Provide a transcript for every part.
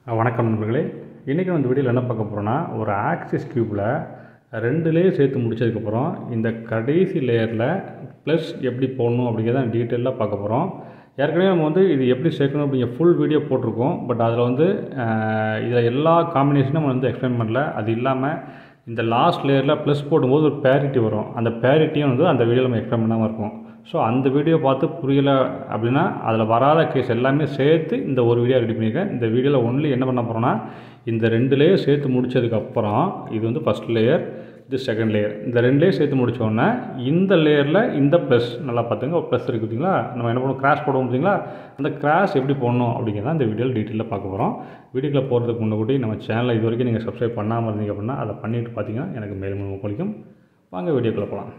வணக்கம் நண்பர்களே. இன்றைக்கி இந்த வீடியோவில் என்ன பார்க்க போகிறோன்னா, ஒரு ஆக்சிஸ் க்யூப்பில் 2 லேயர் சேர்த்து முடிச்சதுக்கப்புறம் இந்த கடைசி லேயரில் ப்ளஸ் எப்படி போடணும் அப்படிங்கிறத டீட்டெயிலாக பார்க்க போகிறோம். ஏற்கனவே நம்ம இது எப்படி சேர்க்கணும் அப்படிங்கிற ஃபுல் வீடியோ போட்டிருக்கோம். பட் அதில் இதில் எல்லா காம்பினேஷனும் நம்ம எக்ஸ்பிளைன் பண்ணல. அது இல்லாமல் இந்த லாஸ்ட் லேயரில் ப்ளஸ் போடும்போது ஒரு பேரிட்டி வரும். அந்த பேரிட்டியும் அந்த வீடியோவில் நம்ம எக்ஸ்பிளைன் பண்ணாமல் இருக்கும். ஸோ அந்த வீடியோ பார்த்து புரியலை அப்படின்னா அதில் வராத கேஸ் எல்லாமே சேர்த்து இந்த ஒரு வீடியோ ரெடி பண்ணியிருக்கேன். இந்த வீடியோவில் ஒன்லி என்ன பண்ண போகிறோன்னா, இந்த 2 லேயர் சேர்த்து முடித்ததுக்கப்புறம் இது ஃபஸ்ட் லேயர், இது செகண்ட் லேயர். இந்த 2 லேயர் சேர்த்து முடித்தோடனே இந்த லேயரில் இந்த ப்ளஸ் நல்லா பார்த்துங்க, ப்ளஸ் இருக்குது பார்த்தீங்களா. நம்ம என்ன பண்ணுவோம், கிராஷ் போடுவோம் பார்த்தீங்களா. அந்த கிராஷ் எப்படி போடணும் அப்படிங்கிறத இந்த வீடியோவில் டீட்டெயிலாக பார்க்க போகிறோம். வீடியோக்குள்ளே போகிறதுக்கு முன்னாடி நம்ம சேனலை இது வரைக்கும் நீங்கள் சப்ஸ்கிரைப் பண்ணாமல் இருந்தீங்க அப்படின்னா அதை பண்ணிவிட்டு பார்த்தீங்கன்னா எனக்கு மேலும் பிடிக்கும். வாங்க வீடியோக்குள்ளே போகலாம்.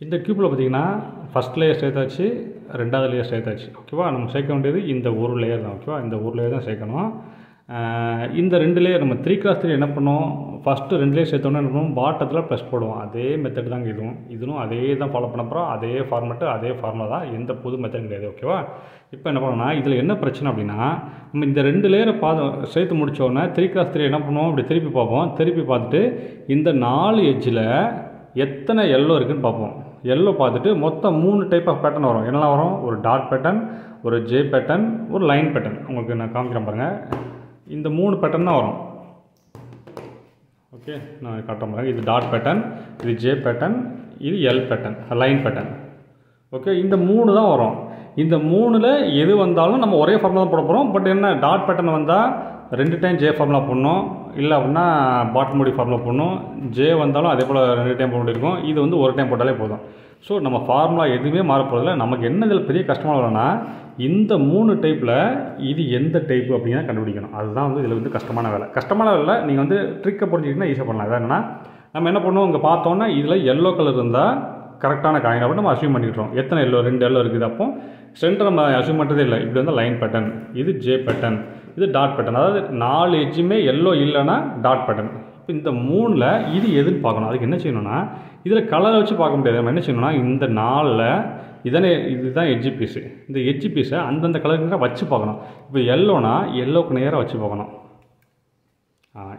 இந்த க்யூப்பில் பார்த்திங்கன்னா ஃபஸ்ட் லேயர் சேர்த்தாச்சு, 2வது லேயர் சேர்த்தாச்சு. ஓகேவா, நம்ம சேர்க்க வேண்டியது இந்த ஒரு லேயர் தான். ஓகேவா, இந்த ஒரு லேயர் தான் சேர்க்கணும். இந்த 2 லேயர் நம்ம 3x3 என்ன பண்ணோம், ஃபஸ்ட்டு 2 லேயர் சேர்த்தோன்னா என்ன பண்ணுவோம், பாட்டத்தில் ப்ளஸ் போடுவோம். அதே மெத்தட் தாங்க இதுவும் அதே தான் ஃபாலோ பண்ண போகிறோம். அதே ஃபார்மெட்டு அதே ஃபார்முலா தான், எந்த புது மெத்தட் கிடையாது. ஓகேவா, இப்போ என்ன பண்ணோம்னா, இதில் என்ன பிரச்சனை அப்படின்னா, நம்ம இந்த 2 லேயரை சேர்த்து முடித்தோடனே 3x3 என்ன பண்ணுவோம், இப்படி திருப்பி பார்ப்போம். திருப்பி பார்த்துட்டு இந்த 4 எட்ஜில் எத்தனை எல்லோ இருக்குதுன்னு பார்ப்போம். எல்லோ பார்த்துட்டு மொத்தம் 3 டைப் ஆஃப் பேட்டர்ன் வரும். என்னெல்லாம் வரும், ஒரு டாட் பேட்டர்ன், ஒரு ஜே பேட்டர்ன், ஒரு லைன் பேட்டர்ன். உங்களுக்கு நான் காமிக்கிறேன் பாருங்கள். இந்த 3 பேட்டர்ன் தான் வரும். ஓகே, நான் காட்டுறேன் பாருங்கள். இது டாட் பேட்டர்ன், இது ஜே பேட்டர்ன், இது L pattern, line pattern. Okay, இந்த 3 தான் வரும். இந்த 3ல் எது வந்தாலும் நம்ம ஒரே ஃபார்முலா தான் போட போகிறோம். பட் என்ன, டாட் பேட்டர்ன் வந்தால் 2 டைம் ஜே ஃபார்முலா போடணும், இல்லை அப்படின்னா பாட்டம் மூடி ஃபார்முலா போடணும். ஜே வந்தாலும் அதே போல் 2 டைம் போட வேண்டியிருக்கும். இது ஒரு டைம் போட்டாலே போதும். ஸோ நம்ம ஃபார்முலா எதுவுமே மாறப்போதில்லை. நமக்கு என்ன இதில் பெரிய கஷ்டமாக வரணும்னா, இந்த 3 டைப்பில் இது எந்த டைப்பு அப்படிங்கிறத கண்டுபிடிக்கணும். அதுதான் இதில் கஷ்டமான வேலை. கஷ்டமான வேலை நீங்கள் ட்ரிக்கை புரிஞ்சிக்கிட்டீங்கன்னா ஈஸியாக பண்ணலாம். அது என்னன்னா, நம்ம என்ன பண்ணுவோம், இங்கே பார்த்தோன்னா இதில் எல்லோ கலர் இருந்தால் கரெக்டான காயின் அப்படின்னு நம்ம அஸ்யூம் பண்ணிக்கிட்டோம். எத்தனை எல்லோ, 2 எல்லோ இருக்குது. அப்போ சென்டர் நம்ம அஸ்யூம் பண்ணுறதே இல்லை. இப்படி லைன் பேட்டர்ன், இது ஜே பேட்டர்ன், இது டாட் பேட்டர்ன். அதாவது 4 எட்ஜுமே எல்லோ இல்லைன்னா டாட் பேட்டர்ன். இப்போ இந்த 3ல் இது எதுன்னு பார்க்கணும். அதுக்கு என்ன செய்யணும்னா, இதில் கலரை வச்சு பார்க்க முடியாது. நம்ம என்ன செய்யணும்னா, இந்த 4ல் இதுதான் எட்ஜி பீஸு. இந்த எட்ஜி பீஸை அந்தந்த கலருக்கு வச்சு பார்க்கணும். இப்போ எல்லோனா எல்லோக்கு நேராக வச்சு பார்க்கணும்.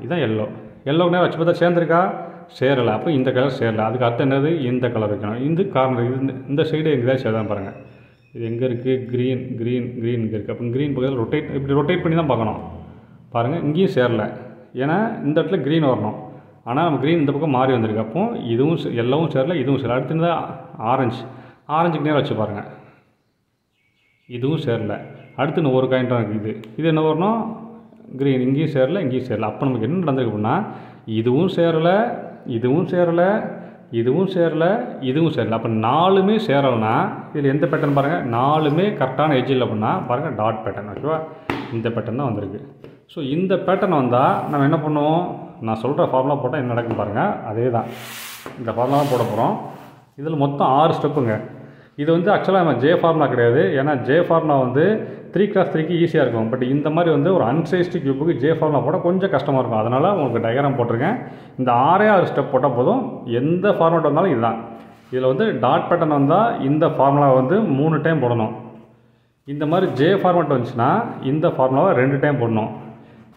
இதுதான் எல்லோக்கு நேராக வச்சு பார்த்தா சேர்ந்துருக்கா, சேரலை. அப்போ இந்த கலர் சேரலை. அதுக்கு அர்த்தம் என்னது, இந்த கலர் வைக்கணும். இந்த கார்னர் இந்த சைடு எங்கேயாவது சேதான் பாருங்கள். இது எங்கே இருக்குது, க்ரீன் இங்கே இருக்குது. அப்போ க்ரீன் பக்கத்தில் இப்படி ரொட்டேட் பண்ணி தான் பார்க்கணும். பாருங்கள், இங்கேயும் சேரலை. ஏன்னா இந்த இடத்துல க்ரீன் வரணும். ஆனால் நம்ம க்ரீன் இந்த பக்கம் மாறி வந்திருக்கு. அப்போ இதுவும் எல்லோவும் சேரலை, இதுவும் சேரலை. அடுத்து ஆரஞ்சுக்கு நேரம் வச்சு பாருங்கள். இதுவும் சேரலை. அடுத்து இன்னும் ஒரு காயின் தான் இருக்குது. இது என்ன வரணும், க்ரீன். இங்கேயும் சேரலை, இங்கேயும் சேரலை. அப்போ நமக்கு என்ன நடந்திருக்கு அப்படின்னா, இதுவும் சேரலை, இதுவும் சேரலை, இதுவும் சேரலை, இதுவும் சேரலை. அப்போ 4மே சேரலைன்னா இதில் எந்த பேட்டர்ன் பாருங்கள், 4மே கரெக்டான எட்ஜ் இல்லை அப்படின்னா பாருங்கள், டாட் பேட்டர்ன். ஓகேவா, இந்த பேட்டர்ன் தான் வந்திருக்கு. ஸோ இந்த பேட்டர்ன் வந்தால் நம்ம என்ன பண்ணுவோம், நான் சொல்கிற ஃபார்முலா போட்டால் என்ன நடக்கும் பாருங்கள். அதே தான் இந்த ஃபார்முலா தான் போட போகிறோம். இதில் மொத்தம் 6 ஸ்டெப்புங்க. இது ஆக்சுவலாக நம்ம ஜே ஃபார்முலா கிடையாது. ஏன்னா ஜே ஃபார்முலா 3x3க்கு ஈஸியாக இருக்கும். பட் இந்த மாதிரி ஒரு அன்சைஸ்டு கியூபுக்கு ஜே ஃபார்முலா போட கொஞ்சம் கஷ்டமாக இருக்கும். அதனால் உங்களுக்கு டயக்ராம் போட்டிருக்கேன். இந்த 6 ஸ்டெப் போட்டால் போதும். எந்த ஃபார்மேட் வந்தாலும் இதுதான். இதில் டாட் பேட்டர்ன் வந்தால் இந்த ஃபார்முலா 3 டைம் போடணும். இந்த மாதிரி ஜே ஃபார்மேட் வந்துச்சுன்னா இந்த ஃபார்முலாவை 2 டைம் போடணும்.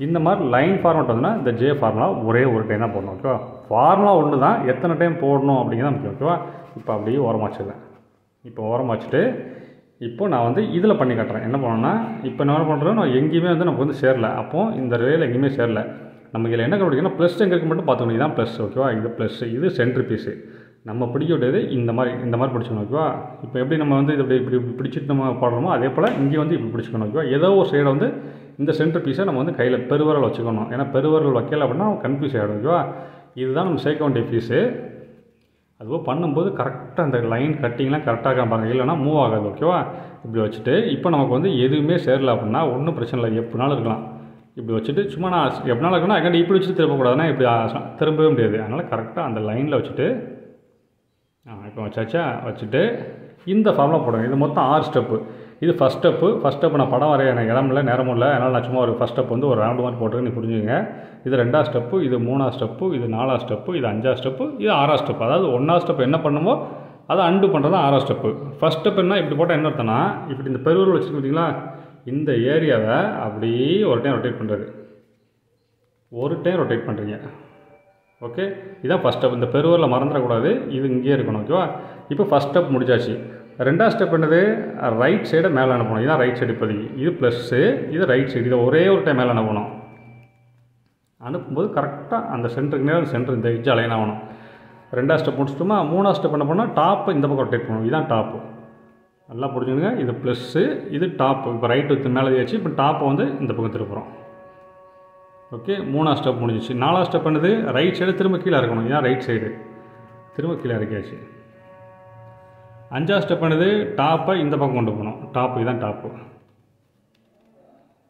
இந்த மாதிரி லைன் ஃபார்மேட் வந்துன்னா இந்த ஜே ஃபார்முலா ஒரே ஒரு டைம் தான் போடணும். ஓகேவா, ஃபார்முலா ஒன்று தான், எத்தனை டைம் போடணும் அப்படிங்கிறத முக்கியம். ஓகேவா, இப்போ அப்படியே ஓரமாக வச்சுருக்கேன். இப்போ ஓரமாக வச்சுட்டு இப்போ நான் இதில் பண்ணி காட்டுறேன். என்ன பண்ணோன்னா, இப்போ நான் என்ன பண்ணுறேன், நான் எங்கேயுமே நமக்கு சேரலை. அப்போது இந்த ரேல் எங்கேயுமே சேரலை. நமக்கு இதில் என்ன கண்டுபிடிக்கணும், ப்ளஸ் எங்கே இருக்கு மட்டும் பார்த்துக்கணும். இதுதான் ப்ளஸ். ஓகேவா, இது ப்ளஸ், இது சென்ட்ரு பீஸு. நம்ம பிடிக்க வேண்டியது இந்த மாதிரி பிடிச்சிக்கணும். ஓகேவா, இப்போ எப்படி நம்ம இது இப்படி பிடிச்சிட்டு நம்ம பாடுறோமோ அதே போல் இங்கே இப்படி பிடிச்சிக்கணும். ஓகேவா, ஏதோ ஒரு சைடை இந்த சென்டர் பீஸை நம்ம கையில் பெருவரல் வச்சுக்கணும். ஏன்னா பெருவரல் வைக்கல அப்படின்னா கன்ஃபியூஸ் ஆகிடும். ஓகேவா, இதுதான் நம்ம சேர்க்க வேண்டிய பீஸு. அதுவும் பண்ணும்போது கரெக்டாக அந்த லைன் கட்டிங்லாம் கரெக்டாக பாருங்கள், இல்லைனா மூவ் ஆகாது. ஓகேவா, இப்படி வச்சுட்டு இப்போ நமக்கு எதுவுமே சேரலை அப்படின்னா ஒன்றும் பிரச்சனை இல்லை, எப்படினாலும் இருக்கலாம். இப்படி வச்சுட்டு சும்மா நான் எப்படினாலும் இருக்குன்னா அங்கே இப்படி வச்சுட்டு திரும்பக்கூடாதுன்னா இப்படி திரும்பவே முடியாது. அதனால் கரெக்டாக அந்த லைனில் வச்சுட்டு இப்போ வச்சாச்சா, வச்சுட்டு இந்த ஃபார்முலா போடுங்க. இது மொத்தம் 6 ஸ்டெப்பு. இது ஃபஸ்ட் ஸ்டெப்பு நான் படம் வரைய எனக்கு இடமில்ல, நேரமும் இல்லை. அதனால் நான் சும்மா ஒரு ஃபஸ்ட் ஸ்டெப் ஒரு ரவுண்டு மாதிரி போட்டுருக்கு, நீ புரிஞ்சுங்க. இது 2வது ஸ்டெப்பு, இது 3வது ஸ்டெப்பு, இது 4வது ஸ்டெப்பு, இது 5வது ஸ்டெப்பு, இது 6வது ஸ்டெப்பு. அதாவது 1வது ஸ்டெப் என்ன பண்ணுமோ அதை அண்டு பண்ணுறது தான் 6வது ஸ்டெப்பு. ஃபஸ்ட் ஸ்டெப் என்ன, இப்படி போட்டால் என்ன அர்த்தம்னா, இப்படி இந்த பெருவரல் வச்சுருக்கீங்களா, இந்த ஏரியாவை அப்படியே ஒரு டைம் ரொட்டேட் பண்ணுறது, ஒரு டைம் ரொட்டேட் பண்ணுறீங்க. ஓகே, இதான் ஃபஸ்ட் ஸ்டெப். இந்த பெருவரில் மறந்துடக்கூடாது, இது இங்கேயே இருக்கணும். ஓகேவா? இப்போ ஃபஸ்ட் ஸ்டெப் முடிச்சாச்சு. ரெண்டாவது ஸ்டெப் என்னது? ரைட் சைடை மேலே அனுப்பணும். இதுதான் ரைட் சைடு. இப்போதைக்கு இது ப்ளஸ்ஸு, இது ரைட் சைடு. இதை ஒரே ஒரு டைம் மேலே அனுப்பணும். அனுப்பும்போது கரெக்டாக அந்த சென்டருக்கு நேரம் சென்டர் இந்த எட்ஜ் அலைன் ஆகணும். ரெண்டாவது ஸ்டெப் முடிச்சிட்டோமா? மூணாவது ஸ்டெப் என்ன பண்ணால் டாப்பு இந்த பக்கம் ரொட்டேட் பண்ணணும். இதுதான் டாப்பு. நல்லா புரிஞ்சுங்க. இது ப்ளஸ்ஸு, இது டாப்பு. இப்போ ரைட்டு மேலே ஏச்சு, இப்போ டாப்பை வந்து இந்த பக்கம் திருப்புறோம். ஓகே, மூணாவது ஸ்டெப் முடிஞ்சிச்சு. நாலாவது ஸ்டெப் என்னது? ரைட் சைடு திரும்ப கீழே இருக்கணும். இதுதான் ரைட் சைடு, திரும்ப கீழே இறக்கியாச்சு. அஞ்சாவது ஸ்டெப் என்னது? டாப்பை இந்த பக்கம் கொண்டு போகணும். டாப்பு, இதுதான் டாப்பு,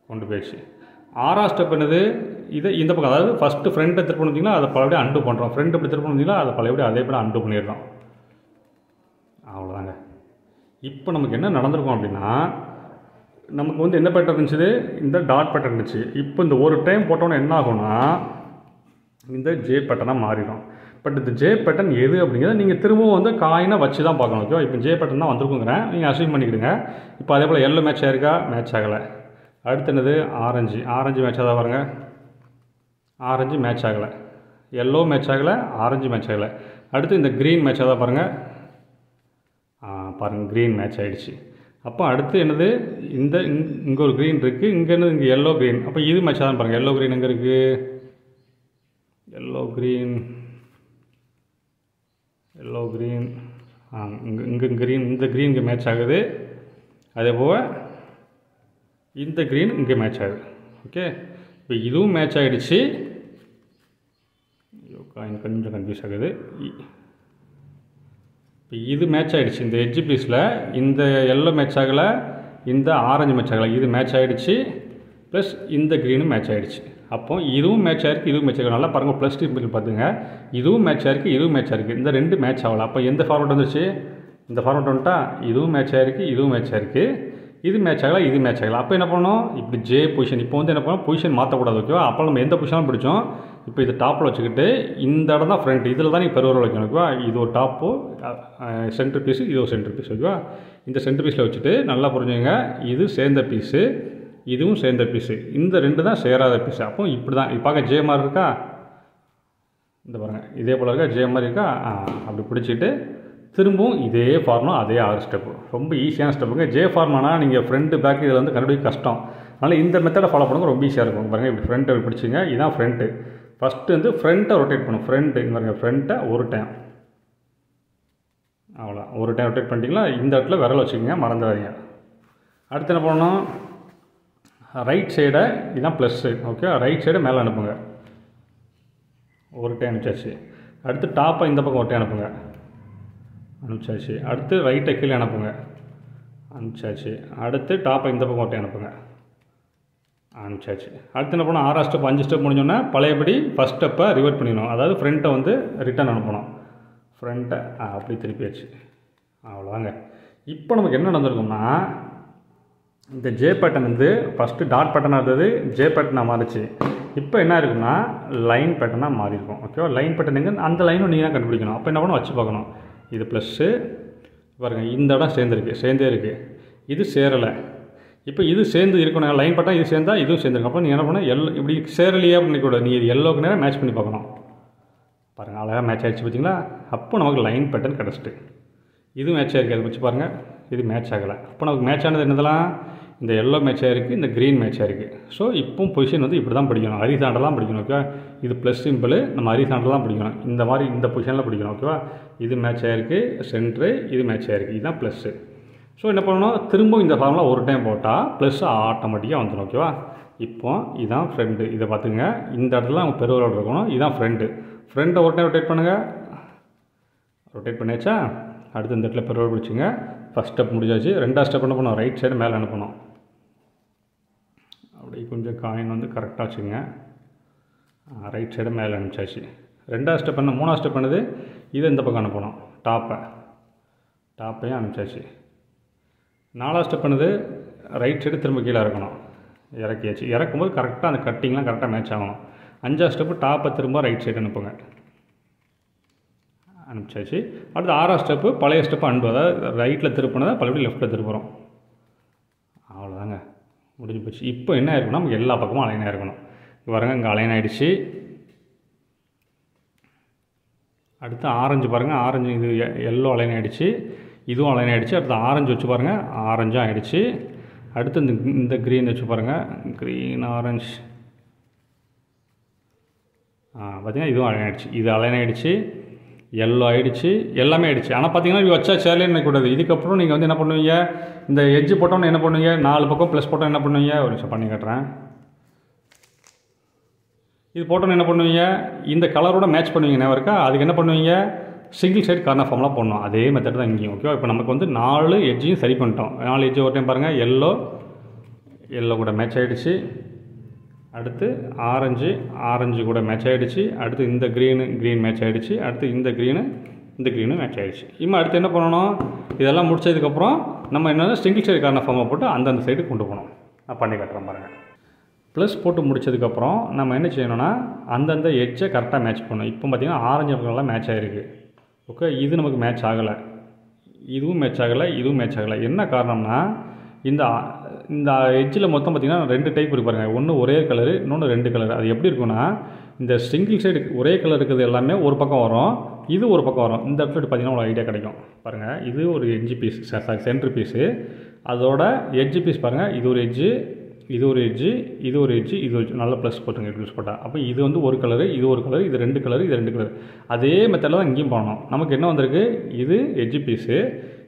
கொண்டு போயிடுச்சு. ஆறாவது ஸ்டெப் என்னது? இதை இந்த பக்கம், அதாவது ஃபஸ்ட்டு ஃப்ரண்ட்டை திருப்பி வந்தீங்கன்னா அதை பழையபடி அண்டு பண்ணுறோம். ஃப்ரண்ட் இப்படி திருப்பி வந்தீங்கன்னா அதை பழையபடி அதே போல் அண்டு பண்ணிடுறோம். அவ்வளோதாங்க. இப்போ நமக்கு என்ன நடந்திருக்கும் அப்படின்னா, நமக்கு வந்து என்ன பேட்டர்ன் இருந்துச்சு? இந்த டாட் பேட்டர்ன் இருந்துச்சு. இப்போ இந்த ஒரு டைம் போட்டோன்னா என்ன ஆகும்னா இந்த ஜே பேட்டர்னாக மாறிடும். பட் இந்த ஜே பேட்டர்ன் எது அப்படிங்கிறத நீங்கள் திரும்பவும் வந்து காயினை வச்சு தான் பார்க்கணும். ஓகே, இப்போ ஜே பேட்டர்ன் தான் வந்திருக்குங்கிறேன், நீங்கள் அசைன் பண்ணிக்கிடுங்க. இப்போ அதே போல் எல்லோ மேட்ச் ஆயிருக்கா? மேட்ச் ஆகலை. அடுத்து என்னது? ஆரஞ்சு. ஆரஞ்சு மேட்ச் ஆகுதா பாருங்க. ஆரஞ்சு மேட்ச் ஆகலை. எல்லோ மேட்ச் ஆகலை, ஆரஞ்சு மேட்ச் ஆகலை. அடுத்து இந்த க்ரீன் மேட்ச் ஆகுதா பாருங்கள். பாருங்கள், க்ரீன் மேட்ச் ஆகிடுச்சு. அப்போ அடுத்து என்னது? இந்த இங்கே ஒரு க்ரீன் இருக்குது, இங்கே என்னது? இங்கே எல்லோ க்ரீன். அப்போ இது மேட்ச் ஆகுதுன்னு பாருங்கள். எல்லோ க்ரீன் எங்கே இருக்குது? எல்லோ க்ரீன், எல்லோ க்ரீன், இங்கே க்ரீன், இந்த க்ரீன் இங்கே மேட்ச் ஆகுது. அதே போல் இந்த க்ரீன் இங்கே மேட்ச் ஆகுது. ஓகே, இப்போ இதுவும் மேட்ச் ஆகிடுச்சு. எனக்கு கொஞ்சம் கன்ஃபியூஸ் ஆகுது. இப்போ இது மேட்ச் ஆகிடுச்சு. இந்த எட்ஜ் பீஸில் இந்த எல்லோ மேட்ச் ஆகலை, இந்த ஆரஞ்சு மேட்ச் ஆகலை. இது மேட்ச் ஆகிடுச்சு. ப்ளஸ் இந்த க்ரீனும் மேட்ச் ஆகிடுச்சு. அப்போ இதுவும் மேட்ச் ஆகிருக்கு, இதுவும் மேட்ச் ஆகிருக்கு. நல்லா பாருங்கள், ப்ளஸ் டீம் பார்த்துங்க. இதுவும் மேட்ச் ஆகிருக்கு, இதுவும் மேட்ச் ஆகிருக்கு. இந்த ரெண்டு மேட்ச் ஆகலை. அப்போ எந்த ஃபார்மேட் வந்துருச்சு? இந்த ஃபார்மேட் வந்துட்டா இதுவும் மேட்ச் ஆகிருக்கு, இதுவும் மேட்ச் ஆகிருக்கு. இது மேட்ச் ஆகலை, இது மேட்ச் ஆகலை. அப்போ என்ன பண்ணணும்? இப்படி ஜே பொசிஷன். இப்போ வந்து என்ன பண்ணணும்? பொசிஷன் மாற்றக்கூடாது. ஓகேவா? அப்போ நம்ம எந்த பொசிஷனும் பிடிச்சோம். இப்போ இது டாப்பில் வச்சுக்கிட்டு இந்த இடம் தான் ஃப்ரண்ட், இதில் தான் நீங்கள் பெருவரில் வைக்கணும். ஓகேவா? இது ஒரு டாப்பு சென்டர் பீஸு, இது ஒரு சென்டர் பீஸ். ஓகேவா? இந்த சென்டர் பீஸில் வச்சுட்டு நல்லா புரிஞ்சுங்க. இது சேர்ந்த பீஸு, இதுவும் சேர்ந்த பீஸு. இந்த ரெண்டு தான் சேராத பீஸு. அப்போ இப்படி தான் பார்க்க ஜே மாதிரி இருக்கா? இந்த பாருங்கள், இதே போல் இருக்கா? ஜே மாதிரி இருக்கா? அப்படி பிடிச்சிட்டு திரும்பவும் இதே ஃபார்முலா, அதே 6 ஸ்டெப்பு. ரொம்ப ஈஸியான ஸ்டெப்புங்க. ஜே ஃபார்மானா நீங்கள் ஃப்ரண்ட்டு பேக் இதில் வந்து கண்டுபிடிக்க கஷ்டம். அதனால் இந்த மெத்தடை ஃபாலோ பண்ணுங்க, ரொம்ப ஈஸியாக இருக்கும். பாருங்கள், இப்படி ஃப்ரண்ட்டை பிடிச்சிங்க. இதுதான் ஃப்ரண்ட்டு. ஃபஸ்ட்டு வந்து ஃப்ரண்ட்டை ரொட்டேட் பண்ணும். ஃப்ரண்ட்டு பாருங்கள், ஃப்ரண்ட்டை ஒரு டைம், அவ்வளோ ஒரு டைம் ரொட்டேட் பண்ணிட்டீங்களா? இந்த இடத்துல விரல் வச்சுக்கோங்க, மறந்துடாதீங்க. அடுத்து என்ன பண்ணணும்? ரைட் சைடை, இதுதான் ப்ளஸ்ஸு. ஓகே, ரைட் சைடை மேலே அனுப்புங்க. ஒரு டைம் அனுப்பிச்சாச்சு. அடுத்து டாப்பை இந்த பக்கம் ஒரு டைம் அனுப்புங்க. அனுப்பிச்சாச்சு. அடுத்து ரைட்டை கீழே அனுப்புங்க. அனுப்பிச்சாச்சு. அடுத்து டாப்பை இந்த பக்கம் ஒரு டைம் அனுப்புங்க. அனுப்பிச்சாச்சு. அடுத்து என்ன பண்ணணும்? 6 ஸ்டெப் 5 ஸ்டெப் முடிஞ்சோன்னா பழையபடி ஃபஸ்ட் ஸ்டெப்பை ரிவர்ட் பண்ணிடணும். அதாவது ஃப்ரண்ட்டை வந்து ரிட்டர்ன் அனுப்பணும். ஃப்ரண்ட்டை அப்படி திருப்பியாச்சு. அவ்வளோதாங்க. இப்போ நமக்கு என்ன நடந்திருக்கும்னா, இந்த ஜே பேட்டர்ன் வந்து ஃபஸ்ட்டு டாட் பேட்டர்னாக இருந்தது, ஜே பேட்டர்னாக மாறிச்சு. இப்போ என்ன இருக்குன்னா லைன் பேட்டர்னாக மாறி இருக்கும். ஓகேவா? லைன் பேட்டர்ன் எங்கே? அந்த லைனும் நீங்கள் தான் கண்டுபிடிக்கணும். அப்போ என்ன பண்ணணும்? வச்சு பார்க்கணும். இது ப்ளஸ்ஸு பாருங்கள், இந்த இடம் சேர்ந்துருக்கு, சேர்ந்தே இருக்குது. இது சேரலை. இப்போ இது சேர்ந்து இருக்கணும். லைன் பேட்டர்ன் இது சேர்ந்தால் இதுவும் சேர்ந்துருக்கும். அப்போ நீங்கள் என்ன பண்ணணும்? இப்படி சேரலையே பண்ணிக்கூட நீ இது எல்லோக்கு நேரம் மேட்ச் பண்ணி பார்க்கணும். பாருங்கள், அழகாக மேட்ச் ஆகிடுச்சு பார்த்தீங்களா? அப்போ நமக்கு லைன் பேட்டர்ன் கிடச்சிட்டு. இது மேட்ச் ஆகிருக்கு, அதை வச்சு பாருங்கள். இது மேட்ச் ஆகலை. அப்போ நமக்கு மேட்ச் ஆனது என்னதெல்லாம்? இந்த எல்லோ மேட்ச் ஆகிருக்கு, இந்த க்ரீன் மேட்ச் ஆகிருக்கு. ஸோ இப்போ பொசிஷன் வந்து இப்படி தான் படிக்கணும். ஹரிசாண்டலாம் படிக்கணும். ஓகே, இது ப்ளஸ் சிம்பிள், நம்ம ஹரிசாண்டலாம் படிக்கணும். இந்த மாதிரி இந்த பொசிஷனில் படிக்கணும். ஓகேவா? இது மேட்ச் ஆகிருக்கு, சென்ட்ரு, இது மேட்ச் ஆகிருக்கு. இதுதான் ப்ளஸ்ஸு. ஸோ என்ன பண்ணணும்? திரும்பவும் இந்த ஃபார்முலா ஒரு டைம் போட்டால் ப்ளஸ் ஆட்டோமேட்டிக்காக வந்துடும். ஓகேவா? இப்போ இதுதான் ஃப்ரெண்டு. இதை பார்த்துங்க, இந்த இடத்துல அவங்க பெருவரோடு இருக்கணும். இதுதான் ஃப்ரெண்டு. ஃப்ரெண்டை ஒரு டைம் ரொட்டேட் பண்ணுங்கள். ரொட்டேட் பண்ணியாச்சா? அடுத்து இந்த இடத்துல பெருவரோடு பிடிச்சிங்க. ஃபஸ்ட் ஸ்டெப் முடிஞ்சாச்சு. ரெண்டாவது ஸ்டெப் என்ன பண்ணணும்? ரைட் சைடு மேலே அனுப்பணும். அப்படி கொஞ்சம் காயின் வந்து கரெக்டாக வச்சுங்க. ரைட் சைடு மேலே அனுப்பிச்சாச்சு. ரெண்டாவது ஸ்டெப் என்ன? மூணாவது ஸ்டெப் என்னது? இதை இந்த பக்கம் அனுப்பணும். டாப்பையும் அனுப்பிச்சாச்சு. நாலாவது ஸ்டெப் என்னது? ரைட் சைடு திரும்ப கீழே இறக்கணும். இறக்கியாச்சு. இறக்கும்போது கரெக்டாக அந்த கட்டிங்லாம் கரெக்டாக மேட்ச் ஆகணும். அஞ்சாவது ஸ்டெப்பு டாப்பை திரும்ப ரைட் சைடு அனுப்புங்க. அனுப்பிச்சாச்சு. அடுத்து 6வது ஸ்டெப்பு பழைய ஸ்டெப்பு அனுப்பு, அதாவது ரைட்டில் திருப்பினதை பழையபடி லெஃப்ட்டில் திருப்புறோம். அவ்வளோதாங்க. முடிஞ்சு போச்சு. இப்போ என்ன ஆயிருக்குன்னா நமக்கு எல்லா பக்கமும் அலைன் ஆகிருக்கணும். பாருங்கள் இங்கே அலைன் ஆகிடுச்சு. அடுத்து ஆரஞ்சு பாருங்கள், ஆரஞ்சு இது எல்லோ அலைன் ஆகிடுச்சு, இதுவும் அலைன் ஆகிடுச்சு. அடுத்து ஆரஞ்சு வச்சு பாருங்கள், ஆரஞ்சும் ஆகிடுச்சு. அடுத்து இந்த க்ரீன் வச்சு பாருங்கள், க்ரீன் ஆரஞ்சு பார்த்திங்கன்னா இதுவும் அலைன் ஆகிடுச்சு. இது அலைன் ஆகிடுச்சு, எல்லோ ஆகிடுச்சு, எல்லாமே ஆகிடுச்சு. ஆனால் பார்த்தீங்கன்னா இது வச்சா சேரலே நினைக்கக்கூடாது. இதுக்கப்புறம் நீங்கள் வந்து என்ன பண்ணுவீங்க, இந்த எட்ஜு போட்டோன்னு என்ன பண்ணுவீங்க, 4 பக்கம் ப்ளஸ் போட்டோன்னு என்ன பண்ணுவீங்க, ஒரு நிமிஷம் பண்ணி காட்டுறேன். இது போட்டோன்னு என்ன பண்ணுவீங்க, இந்த கலரோட மேட்ச் பண்ணுவீங்க. நேரம் இருக்கா, அதுக்கு என்ன பண்ணுவீங்க, சிங்கிள் சைடு கார்னர் ஃபார்ம்லாம் போடணும். அதே மெத்தட் தான் இங்கேயும். ஓகேவா, இப்போ நமக்கு வந்து 4 எட்ஜையும் சரி பண்ணிட்டோம். 4 எட்ஜு ஒரு டைம் பாருங்கள், எல்லோ கூட மேட்ச் ஆகிடுச்சு. அடுத்து ஆரஞ்சு கூட மேட்ச் ஆகிடுச்சு. அடுத்து இந்த க்ரீன் மேட்ச் ஆகிடுச்சு. அடுத்து இந்த க்ரீனு மேட்ச் ஆகிடுச்சு. இப்போ அடுத்து என்ன பண்ணணும், இதெல்லாம் முடிச்சதுக்கப்புறம் நம்ம என்ன சிங்கிள் சைடு கார்னர் ஃபார்மை போட்டு அந்தந்த சைடு கொண்டு போகணும். நான் பண்ணி காட்டுறேன் பாருங்கள். ப்ளஸ் போட்டு முடிச்சதுக்கப்புறம் நம்ம என்ன செய்யணும்னா அந்தந்த எட்ஜை கரெக்டாக மேட்ச் பண்ணணும். இப்போ பார்த்திங்கன்னா ஆரஞ்சு பக்கம்லாம் மேட்ச் ஆகிருக்கு. ஓகே, இது நமக்கு மேட்ச் ஆகலை, இதுவும் மேட்ச் ஆகலை, இதுவும் மேட்ச் ஆகலை. என்ன காரணம்னா இந்த எட்ஜில் மொத்தம் பார்த்திங்கன்னா 2 டைப் இருக்கு பாருங்கள். ஒன்று ஒரே கலரு, இன்னொன்று 2 கலர். அது எப்படி இருக்குன்னா, இந்த சிங்கிள் சைடு ஒரே கலர் இருக்கிறது எல்லாமே ஒரு பக்கம் வரும், இது ஒரு பக்கம் வரும். இந்த இடத்துல பார்த்திங்கன்னா உங்களுக்கு ஐடியா கிடைக்கும் பாருங்கள். இது ஒரு எட்ஜு பீஸ், சென்ட்ரு பீஸு. அதோட எட்ஜு பீஸ் பாருங்கள், இது ஒரு எட்ஜு, இது ஒரு எட்ஜு, இது ஒரு எட்ஜு, இது ஒரு நல்ல ப்ளஸ் போட்டுங்க, ப்ளஸ் போட்டால். அப்போ இது வந்து ஒரு கலரு, இது ஒரு கலர், இது 2 கலர், இது 2 கலர். அதே மெத்தடில் தான் இங்கேயும் பண்ணணும். நமக்கு என்ன வந்திருக்கு, இது எட்ஜு பீஸு,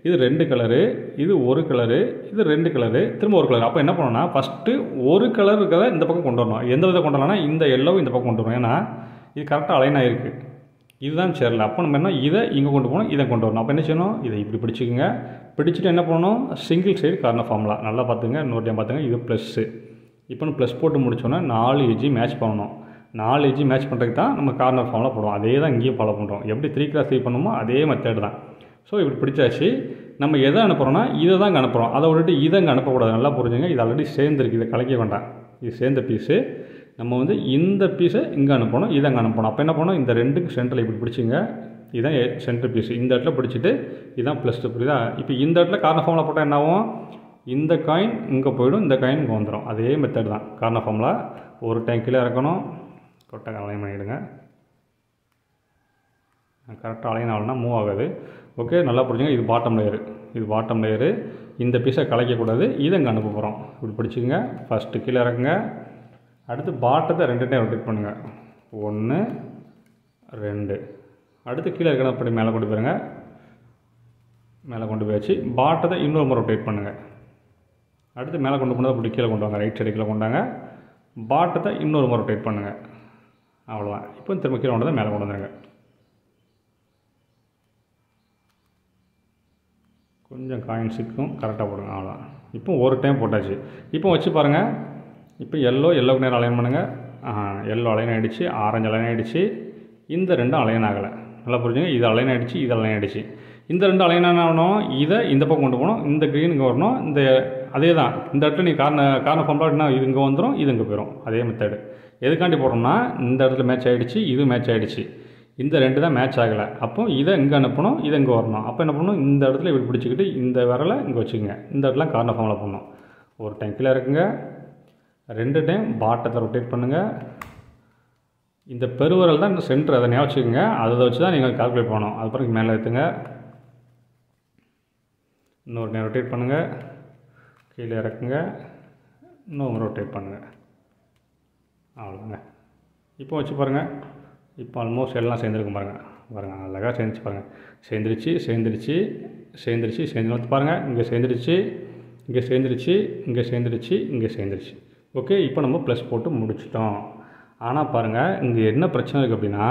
இது 2 கலரு, இது ஒரு கலரு, இது 2 கலரு, திரும்ப ஒரு கலர். அப்போ என்ன பண்ணணும்னா ஃபஸ்ட்டு ஒரு கலர் இருக்கிறத இந்த பக்கம் கொண்டு வரணும். எந்த விதம் கொண்டு வரலாம்னா இந்த எல்லோவும் இந்த பக்கம் கொண்டு வரணும். ஏன்னா இது கரெக்டாக அலைன் ஆகிருக்கு, இதுதான் சேரல. அப்போ நம்ம என்ன இதை இங்கே கொண்டு போகணும், இதை கொண்டு வரணும். அப்போ என்ன செய்யணும், இதை இப்படி பிடிச்சிக்கோங்க. பிடிச்சிட்டு என்ன பண்ணணும், சிங்கிள் சைடு கார்னர் ஃபார்முலா நல்லா பார்த்துங்க, இன்னொரு டைம் பார்த்துங்க. இது ப்ளஸ்ஸு. இப்போ ப்ளஸ் போட்டு முடிச்சோன்னா 4 எட்ஜி மேட்ச் பண்ணணும். 4 எட்ஜி மேட்ச் பண்ணுறதுக்கு தான் நம்ம கார்னர் ஃபார்முலா போடுவோம். அதே தான் இங்கேயும் ஃபாலோ பண்ணுறோம். எப்படி 3x3 பண்ணுமோ அதே மெத்தட் தான். ஸோ இப்படி பிடிச்சாச்சு. நம்ம எதை அனுப்புகிறோன்னா இதை தான் இங்கே அனுப்புகிறோம். அதை விட்டுட்டு இதை இங்கே அனுப்பக்கூடாது. நல்லா புரிஞ்சுங்க, இது ஆல்ரெடி சேர்ந்துருக்கு, இதை கலைக்க வேண்டாம். இது சேர்ந்த பீஸு. நம்ம வந்து இந்த பீஸை இங்கே அனுப்பணும், இதை அங்கே அனுப்பணும். அப்போ என்ன பண்ணணும், இந்த 2க்கு சென்டரில் இப்படி பிடிச்சிங்க. இதுதான் சென்டர் பீஸு. இந்த இடத்துல பிடிச்சிட்டு இதுதான் ப்ளஸ், புரியுதா? இப்போ இந்த இடத்துல கார்னர் ஃபார்முலா போட்டால் என்ன ஆகும், இந்த காயின் இங்கே போயிடும், இந்த காயின் இங்கே வந்துடும். அதே மெத்தட் தான் கார்னர் ஃபார்முலா. ஒரு டைம் கீழே இறக்கணும், கரெக்டாக அலைன் பண்ணிவிடுங்க. கரெக்டாக அலைன் ஆகலைன்னா மூவ் ஆகாது. ஓகே, நல்லா புரிஞ்சுங்க. இது பாட்டம் லேயரு, இது பாட்டம் லேயரு. இந்த பீஸை கலைக்கக்கூடாது, இதை இங்கே அனுப்ப போகிறோம். இப்படி பிடிச்சிங்க. ஃபஸ்ட்டு கீழே இறக்குங்க. அடுத்து பாட்டத்தை 2 டைம் ரொட்டேட் பண்ணுங்கள். 1 2. அடுத்து கீழே இருக்கிற அப்படி மேலே கொண்டு போயிருங்க. மேலே கொண்டு போயாச்சு. பாட்டத்தை இன்னொரு முறை ரொட்டேட் பண்ணுங்கள். அடுத்து மேலே கொண்டு போனதை அப்படி கீழே கொண்டு வாங்க, ரைட் சைடு கீழே கொண்டாங்க. பாட்டத்தை இன்னொரு முறை ரொட்டேட் பண்ணுங்கள். அவ்வளோதான். இப்போ திரும்ப கீழே கொண்டு மேலே கொண்டு வந்துடுங்க. கொஞ்சம் காயின் சிக்கும், கரெக்டாக போடுங்க. அவ்வளோதான். இப்போ ஒரு டைம் போட்டாச்சு. இப்போ வச்சு பாருங்கள். இப்போ எல்லோவுக்கு நேரம் அலைன் பண்ணுங்கள். எல்லோ அலைன் ஆகிடுச்சு, ஆரஞ்சு அலைன் ஆகிடுச்சு. இந்த 2 அலைன் ஆகலை. நல்லா புரிஞ்சுங்க. இது அலைன் ஆகிடுச்சு, இது அலைன் ஆகிடுச்சு. இந்த 2 அலைன் ஆகணும். இதை இந்த பக்கம் கொண்டு போகணும், இந்த க்ரீன் இங்கே வரணும். இந்த அதே தான் இந்த இடத்துல நீ கார்னர் ஃபார்முலா இது இங்கே வந்துடும், இது இங்கே போயிடும். அதே மெத்தடு. எதுக்காண்டி போடுறோம்னா இந்த இடத்துல மேட்ச் ஆகிடுச்சு, இது மேட்ச் ஆகிடுச்சு. இந்த 2 தான் மேட்ச் ஆகலை. அப்போ இதை இங்கே அனுப்பணும், இதை இங்கே வரணும். அப்போ என்ன பண்ணணும், இந்த இடத்துல இப்படி பிடிச்சிக்கிட்டு இந்த விரலை இங்கே வச்சுக்கோங்க. இந்த இடத்துல கார்னர் ஃபார்முலா பண்ணணும். ஒரு டைம் கீழே இருக்குங்க. 2 டைம் பாட்டத்தை ரொட்டேட் பண்ணுங்கள். இந்த பெருவரல் தான் இந்த சென்டர், அதை ஞாபகம் வச்சுக்கோங்க. அதை வச்சு தான் நீங்கள் கால்குலேட் பண்ணணும். அது பிறகு மேலே ஏற்றுங்க. இன்னொரு டைம் ரொட்டேட் பண்ணுங்கள். கீழே இறக்குங்க. இன்னொரு ரொட்டேட் பண்ணுங்கள். அவ்வளோங்க. இப்போ வச்சு பாருங்கள். இப்போ ஆல்மோஸ்ட் எல்லாம் சேர்ந்துருக்கும் பாருங்கள். அழகாக சேர்ந்துச்சு பாருங்கள். சேர்ந்துருச்சு பாருங்கள். இங்கே சேர்ந்துருச்சு, இங்கே சேர்ந்துருச்சு. ஓகே, இப்போ நம்ம ப்ளஸ் போட்டு முடிச்சிட்டோம். ஆனால் பாருங்கள், இங்கே என்ன பிரச்சனை இருக்குது அப்படின்னா,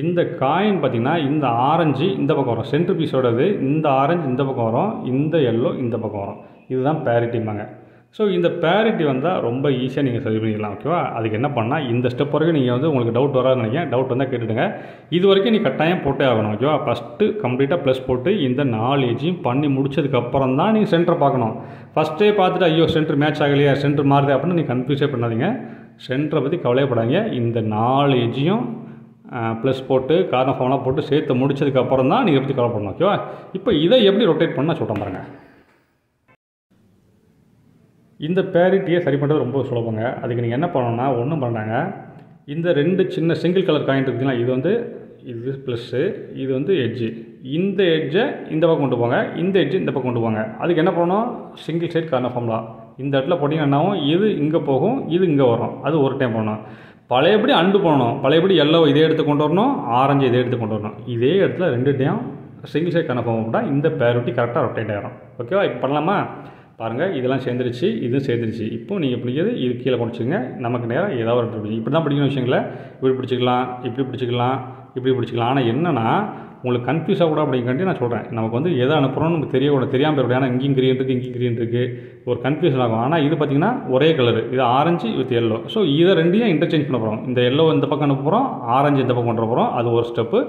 இந்த காயின் பார்த்திங்கன்னா இந்த ஆரஞ்சு இந்த பக்கம் வரும், சென்ட்ரு பீஸோடது. இந்த ஆரஞ்சு இந்த பக்கம் வரும், இந்த எல்லோ இந்த பக்கம் வரும். இதுதான் பேரிட்டிம்பாங்க. ஸோ இந்த பேரிட்டி வந்தால் ரொம்ப ஈஸியாக நீங்கள் சரி பண்ணிக்கலாம். ஓகேவா? அதுக்கு என்ன பண்ணால் இந்த ஸ்டெப் வரைக்கும் நீங்கள் வந்து உங்களுக்கு டவுட் வராதுன்னு நினைக்கிறேன். டவுட் வந்தால் கேட்டுடுங்க. இது வரைக்கும் நீ கட்டாயம் போட்டே ஆகணும். ஓகேவா? ஃபஸ்ட்டு கம்ப்ளீட்டாக ப்ளஸ் போட்டு இந்த 4 எட்ஜையும் பண்ணி முடிச்சதுக்கப்புறம் தான் நீங்கள் சென்டரை பார்க்கணும். ஃபஸ்ட்டே பார்த்துட்டு ஐயோ சென்டர் மேட்ச் ஆகலையா, சென்டர் மாறுது அப்படின்னு நீங்கள் கன்ஃபியூஸே பண்ணாதீங்க. சென்டரை பற்றி கவலையப்படாதீங்க. இந்த 4 எட்ஜையும் ப்ளஸ் போட்டு கார்னர் ஃபார்ம்லாம் போட்டு சேர்த்து முடிச்சதுக்கப்புறம் தான் நீங்கள் பற்றி கவலைப்படணும். ஓகேவா? இப்போ இதை எப்படி ரொட்டேட் பண்ணால் சொல்கிறேன் பாருங்கள். இந்த பேரிட்டியை சரி பண்ணுறது ரொம்ப சுலபங்க. அதுக்கு நீங்கள் என்ன பண்ணணும்னா ஒன்றும் பண்ணுறாங்க, இந்த 2 சின்ன சிங்கிள் கலர் காயின் இருக்குதுங்களா, இது ப்ளஸ்ஸு, இது எட்ஜு. இந்த எட்ஜை இந்த பக்கம் கொண்டு போங்க, இந்த எட்ஜு இந்த பக்கம் கொண்டு போங்க. அதுக்கு என்ன பண்ணணும், சிங்கிள் சைட் கார்னர் ஃபார்முலா. இந்த இடத்துல போட்டிங்கன்னா என்னாகும், இது இங்கே போகும், இது இங்கே வரும். அது ஒரு டைம் பண்ணணும். பழையபடி அண்டு பண்ணணும். பழையபடி எல்லோ இதே எடுத்து கொண்டு வரணும், ஆரஞ்சு இதே எடுத்து கொண்டு வரணும். இதே இடத்துல 2 time single side corner formula போட்டால் இந்த பேரிட்டி கரெக்டாக ரொட்டேட் ஆகிடும். ஓகேவா? இப்போ பண்ணலாமா? பாருங்கள், இதெல்லாம் சேர்ந்துருச்சு, இதுவும் சேர்ந்துருச்சு. இப்போ நீங்கள் பிடிக்கிறது இது கீழே பிடிச்சிங்க. நமக்கு நேரம் ஏதாவது ஒரு பிடிச்சி இப்படி தான் பிடிக்கணும் விஷயங்கள. இப்படி பிடிச்சிக்கலாம், இப்படி பிடிச்சிக்கலாம், இப்படி பிடிச்சிக்கலாம். ஆனால் என்னென்னா உங்களுக்கு கன்ஃபியூஸ் ஆகக்கூடாது அப்படிங்காண்டி நான் சொல்கிறேன். நமக்கு எதை அனுப்புகிறோன்னு நமக்கு தெரியாமல் போயிடும். ஏன்னா இங்கேயும் கிரீன் இருக்குது, இங்கேயும் கிரீன் இருக்குது, ஒரு கன்ஃபியூஷன் ஆகும். ஆனால் இது பார்த்திங்கன்னா ஒரே கலர், இது ஆரஞ்சு வித் எல்லோ. ஸோ இதை ரெண்டையும் இன்டர்சேஞ்ச் பண்ண போகிறோம். இந்த எல்லோ இந்த பக்கம் அனுப்ப போகிறோம், ஆரஞ்சு இந்த பக்கம் கொண்டு போகிறோம். அது ஒரு ஸ்டெப்பு.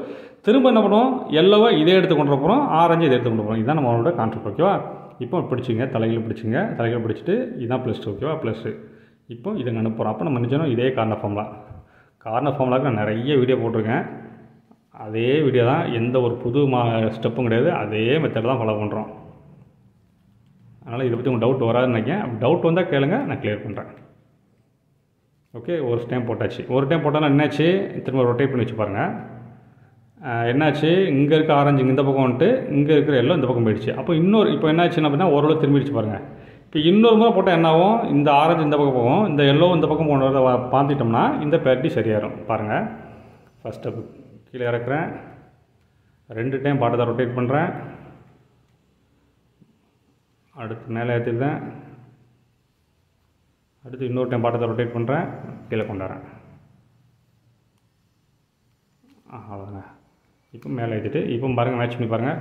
திரும்ப என்ன பண்ணுவோம், எல்லோவை இதே எடுத்து கொண்டு போகிறோம், ஆரஞ்சு இதை எடுத்து கொண்டு போகிறோம். இதுதான் நம்மளோட கான்செப்ட். ஓகேவா? இப்போ பிடிச்சிங்க, தலைகள் பிடிச்சிட்டு இதுதான் ப்ளஸ். ஓகேவா? ப்ளஸ்ஸு. இப்போ இதை அனுப்புகிறோம். அப்போ நம்ம நினச்சோம் இதே கார்னர் ஃபார்முலாவுக்கு நான் நிறைய வீடியோ போட்டிருக்கேன். அதே வீடியோ தான், எந்த ஒரு புது ஸ்டெப்பும் கிடையாது. அதே மெத்தட் தான் ஃபாலோ பண்ணுறோம். அதனால் இதை பற்றி உங்களுக்கு டவுட் வராதுன்னு நினைக்கிறேன். டவுட் வந்தால் கேளுங்க, நான் கிளியர் பண்ணுறேன். ஓகே, ஒரு டைம் போட்டாச்சு. ஒரு டைம் போட்டாலும் என்னாச்சு, திரும்ப ரொட்டேட் பண்ணி வச்சு பாருங்கள். என்னாச்சு, இங்கே இருக்க ஆரஞ்சு இந்த பக்கம் வந்துட்டு, இங்கே இருக்கிற எல்லோ இந்த பக்கம் போயிடுச்சு. அப்போ இப்போ என்னாச்சுன்னா பார்த்தீங்கன்னா ஓரளவு திரும்பிடுச்சு பாருங்கள். இப்போ இன்னொரு முறை போட்டால் என்ன ஆகும், இந்த ஆரஞ்சு இந்த பக்கம் போகும், இந்த எல்லோ இந்த பக்கம் போனதை பார்த்துட்டோம்னா இந்த பேரிட்டி சரியாயிரும். பாருங்கள், ஃபஸ்ட் ஸ்டெப் கீழே இறக்குறேன், 2 டைம் பாட்டை ரொட்டேட் பண்ணுறேன், அடுத்து மேலே ஏற்றிடுறேன், அடுத்து இன்னொரு டைம் பாட்டை ரொட்டேட் பண்ணுறேன், கீழே கொண்டாடுறேன். அவ்வளோதாங்க. இப்போ மேலே ஏற்றிட்டு இப்போ பாருங்கள், மேட்ச் பண்ணி பாருங்கள்.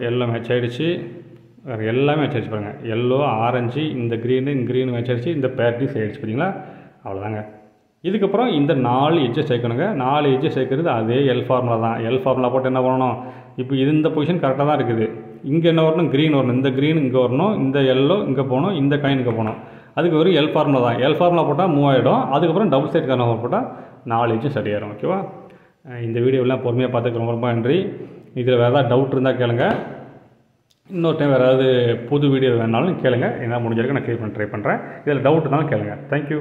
எல்லோ மேட்ச் ஆகிடுச்சு, வேறு எல்லாமே மேட்ச் ஆகிடுச்சு பாருங்கள். எல்லோ ஆரஞ்சு, இந்த க்ரீனு மேட்ச் ஆகிடுச்சு, இந்த பேரிட்டி ஆகிடுச்சு. பார்த்தீங்களா? அவ்வளோதாங்க. இதுக்கப்புறம் இந்த 4 எட்ஜை சேர்க்கணுங்க. 4 எட்ஜை சேர்க்குறது அதே எல் ஃபார்முலா தான். எல் ஃபார்முலா போட்டு என்ன பண்ணணும், இப்போ இந்த பொசிஷன் கரெக்டாக தான் இருக்குது. இங்கே என்ன வரணும், க்ரீன் வரணும், இந்த க்ரீன் இங்கே வரணும், இந்த எல்லோ இங்கே போகணும், இந்த காயின் இங்கே போகணும். அதுக்கு ஒரு எல் ஃபார்முலா தான். எல் ஃபார்முலா போட்டால் மூவ் ஆகிடும். அதுக்கப்புறம் டபுள் சைட் கார்னர் போட்டால் 4 எட்ஜும் சரியாயிடும். ஓகேவா? இந்த வீடியோலாம் பொறுமையாக பார்த்துக்க ரொம்ப ரொம்ப நன்றி. இதில் வேறு ஏதாவது டவுட் இருந்தால் கேளுங்க. இன்னொரு டைம் வேறு ஏதாவது புது வீடியோ வேணாலும் கேளுங்க. என்ன முடிஞ்சிருக்கு நான் கிளியர் பண்ண ட்ரை பண்ணுறேன். இதில் டவுட் இருந்தாலும் கேளுங்க. தேங்க்யூ.